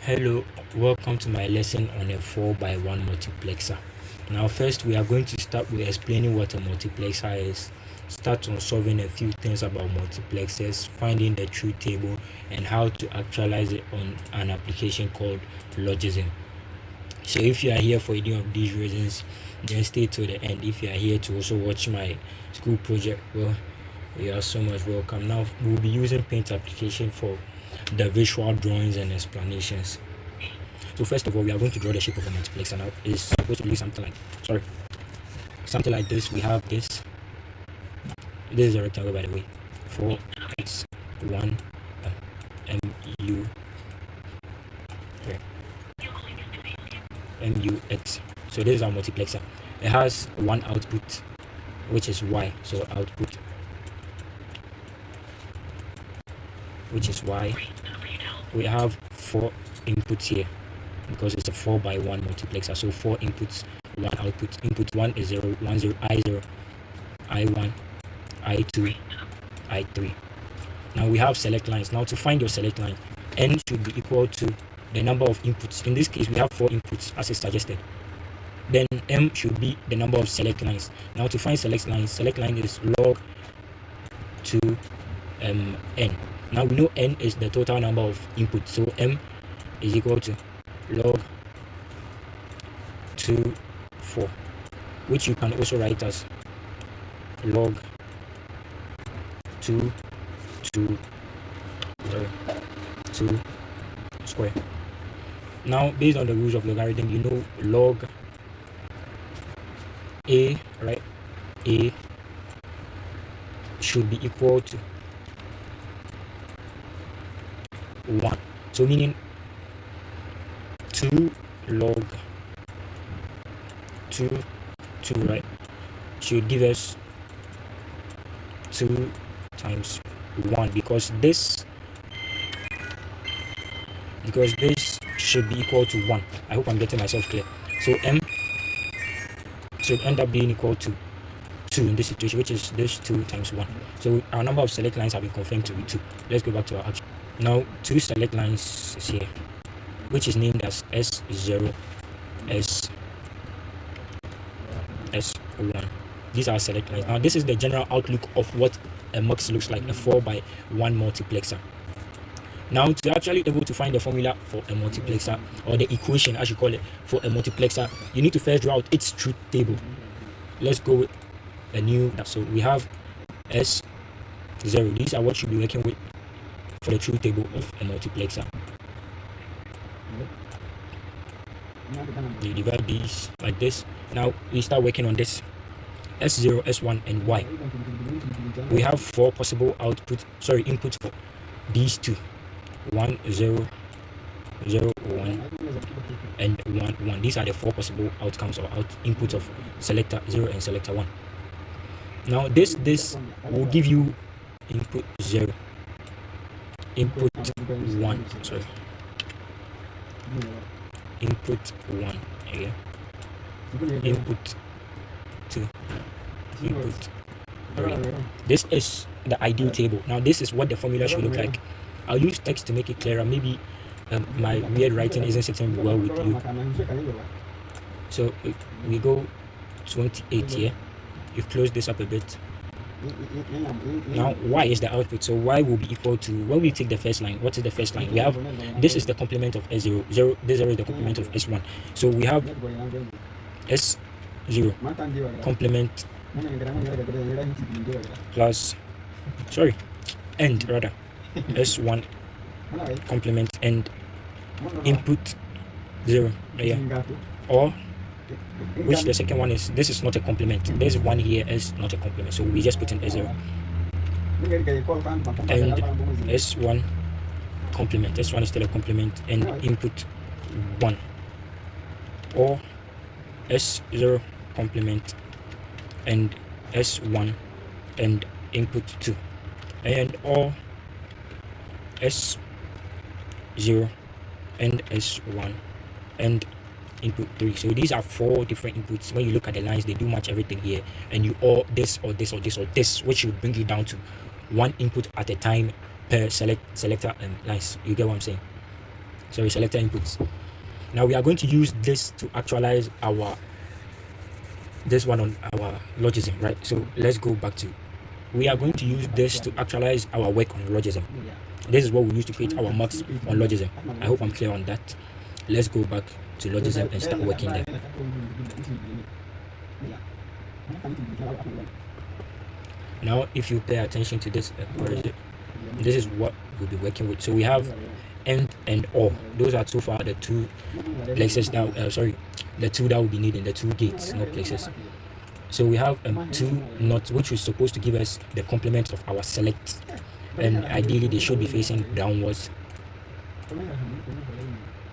Hello, welcome to my lesson on a 4x1 multiplexer. Now first we are going to start with explaining what a multiplexer is, start on solving a few things about multiplexers, finding the truth table and how to actualize it on an application called logism. So if you are here for any of these reasons, then stay to the end. If you are here to also watch my school project, well, you are so much welcome. Now we'll be using Paint application for the visual drawings and explanations. So first of all, we are going to draw the shape of a multiplexer. Now it's supposed to look something like this. We have this. This is a rectangle, by the way. 4x1 mu mux. So this is our multiplexer. It has one output, which is y. So output, which is y. We have 4 inputs here because it's a 4x1 multiplexer. So 4 inputs, 1 output. Input 1 is 0, 1, 0, I0, I1, I2, I3. Now we have select lines. Now to find your select line, n should be equal to the number of inputs. In this case, we have 4 inputs as is suggested. Then m should be the number of select lines. Now to find select line is log 2 n. Now we know n is the total number of inputs, so m is equal to log 2 4, which you can also write as log 2 square. Now based on the rules of logarithm, you know log a, right? A should be equal to 1. So meaning 2 log 2, right, should give us 2 times 1 because this should be equal to 1. I hope I'm getting myself clear. So m should end up being equal to 2 in this situation, which is this 2 times 1. So our number of select lines have been confirmed to be 2. Let's go back to our action. Now 2 select lines is here, which is named as S0, S1. These are select lines. Now this is the general outlook of what a mux looks like, a 4x1 multiplexer. Now to actually be able to find the formula for a multiplexer, or the equation as you call it for a multiplexer, you need to first draw out its truth table. Let's go with a new. So we have S0. These are what you'll be working with for the truth table of a multiplexer. You divide these like this. Now we start working on this S0, S1 and Y. We have 4 possible inputs for these two. 1 0 0 1 and 1 1. These are the 4 possible outcomes or inputs of selector 0 and selector 1. Now this will give you input 0, input 1, input 1 again, input 2, input 3. This is the ideal table. Now this is what the formula should look like. I'll use text to make it clearer. Maybe my weird writing isn't sitting well with you. So we go 28 here. You close this up a bit. Now y is the output, so y will be equal to, when we take the first line, what is the first line? We have, this is the complement of S0, this 0 is the complement of S1. So we have S0 complement plus, and rather, S1 complement and input 0, or which the second one is, this is not a complement. There's one here is not a complement, so we just put in S0 and S1 complement. S1 is still a complement and input 1, or S0 complement and S1 and input 2, and or S0 and S1 and input 3. So these are 4 different inputs. When you look at the lines, they do match everything here, and you or this or this or this or this, which will bring you down to 1 input at a time per selector and lines. You get what I'm saying? selector inputs. Now we are going to use this to actualize this one on our logism, right? So let's go back to, we are going to use this to actualize our work on logism. This is what we use to create our maths on logism. I hope I'm clear on that. Let's go back to logism and start working there. Now if you pay attention to this, where is it? This is what we'll be working with. So we have and or. Those are so far the two plexes that the two that we'll be needing, the two gates, not plexes. So we have two knots which is supposed to give us the complement of our select, and ideally they should be facing downwards,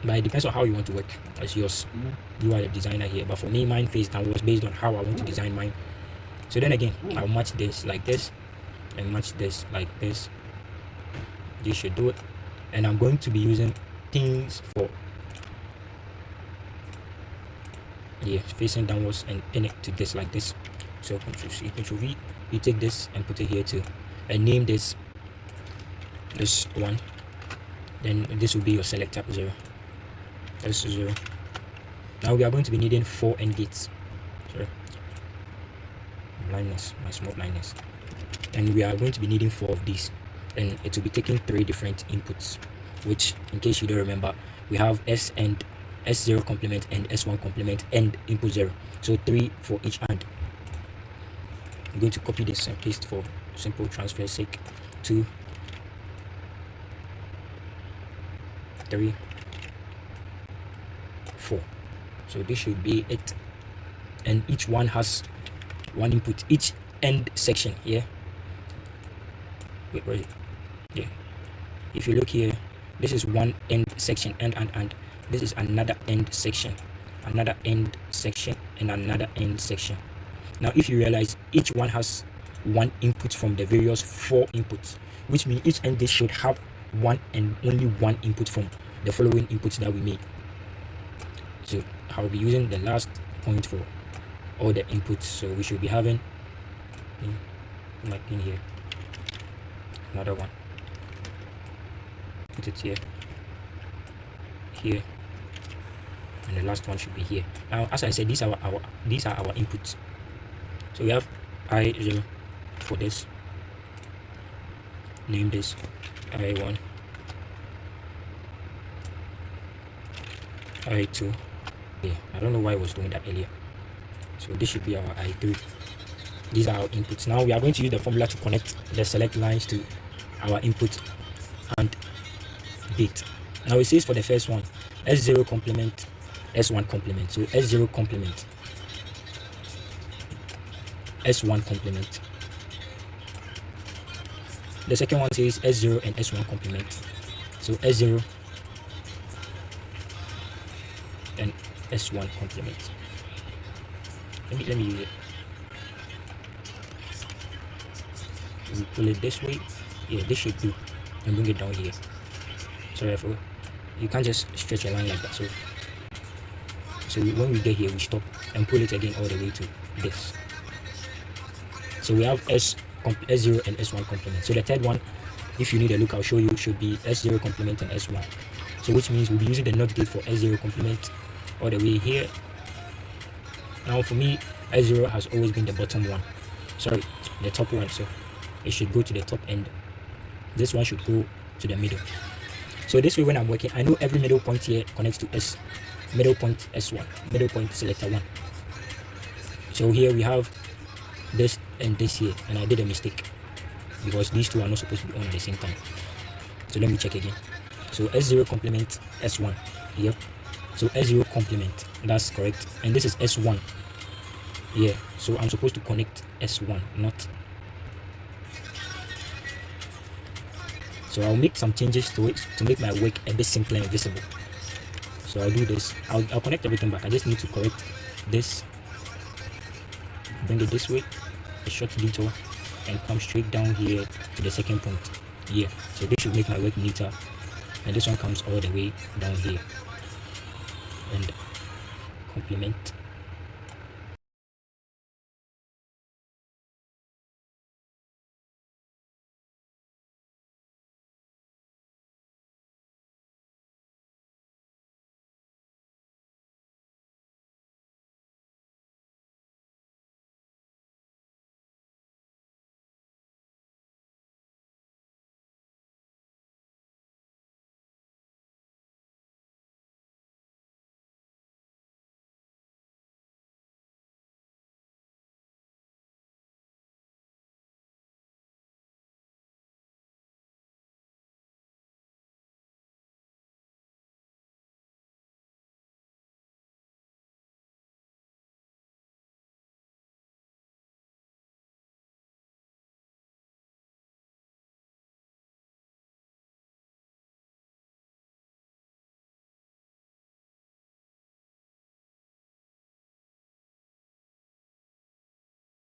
but it depends on how you want to work. As yours, you are the designer here, but for me mine face downwards based on how I want to design mine. So then again, I'll match this like this and match this like this. This should do it. And I'm going to be using things for facing downwards and pin it to this like this. So Ctrl C, Ctrl V, you take this and put it here too, and name this one. Then this will be your selector 0. That's 0. Now we are going to be needing 4 AND gates. Sorry, blindness, my small blindness. And we are going to be needing 4 of these, and it will be taking 3 different inputs, which, in case you don't remember, we have S and S0 complement and S1 complement and input 0. So 3 for each AND. I'm going to copy this and paste for simple transfer sake. 2, 3, 4. So this should be it, and each one has one input, each end section here. Wait, where is it? Yeah, if you look here, this is one end section, and this is another end section, another end section, and another end section. Now if you realize, each one has one input from the various 4 inputs, which means each end should have one and only one input from the following inputs that we made. So I'll be using the last point for all the inputs. So we should be having my pin here, another one, put it here, here, and the last one should be here. Now as I said, these are our inputs. So we have I0 for this, name this I1, I2. Yeah, I don't know why I was doing that earlier. So this should be our I3. These are our inputs. Now we are going to use the formula to connect the select lines to our input and gate. Now it says for the first one, S0 complement S1 complement. So S0 complement S1 complement. The second one says S0 and S1 complement. So S0 and S1 complement. Let me use it. We pull it this way. Yeah, this should do, and bring it down here. Sorry, I forgot. You can't just stretch a line like that. So when we get here, we stop and pull it again all the way to this. So we have S0 and S1 complement. So the third one, if you need a look, I'll show you, should be S0 complement and S1. So which means we'll be using the NOT gate for S0 complement all the way here. Now for me, S0 has always been the bottom one, sorry, the top one, so it should go to the top end. This one should go to the middle. So this way when I'm working, I know every middle point here connects to S, middle point S1, middle point selector 1. So here we have this and this here, and I did a mistake because these two are not supposed to be on at the same time. So let me check again. So S0 complement S1. Yep. So S0 complement, that's correct. And this is S1. Yeah. So I'm supposed to connect S1, not. So I'll make some changes to it to make my work a bit simpler and visible. So I'll do this. I'll connect everything back. I just need to correct this. Bring it this way, a short detour, and come straight down here to the second point. Yeah. So this should make my work neater. And this one comes all the way down here. And complement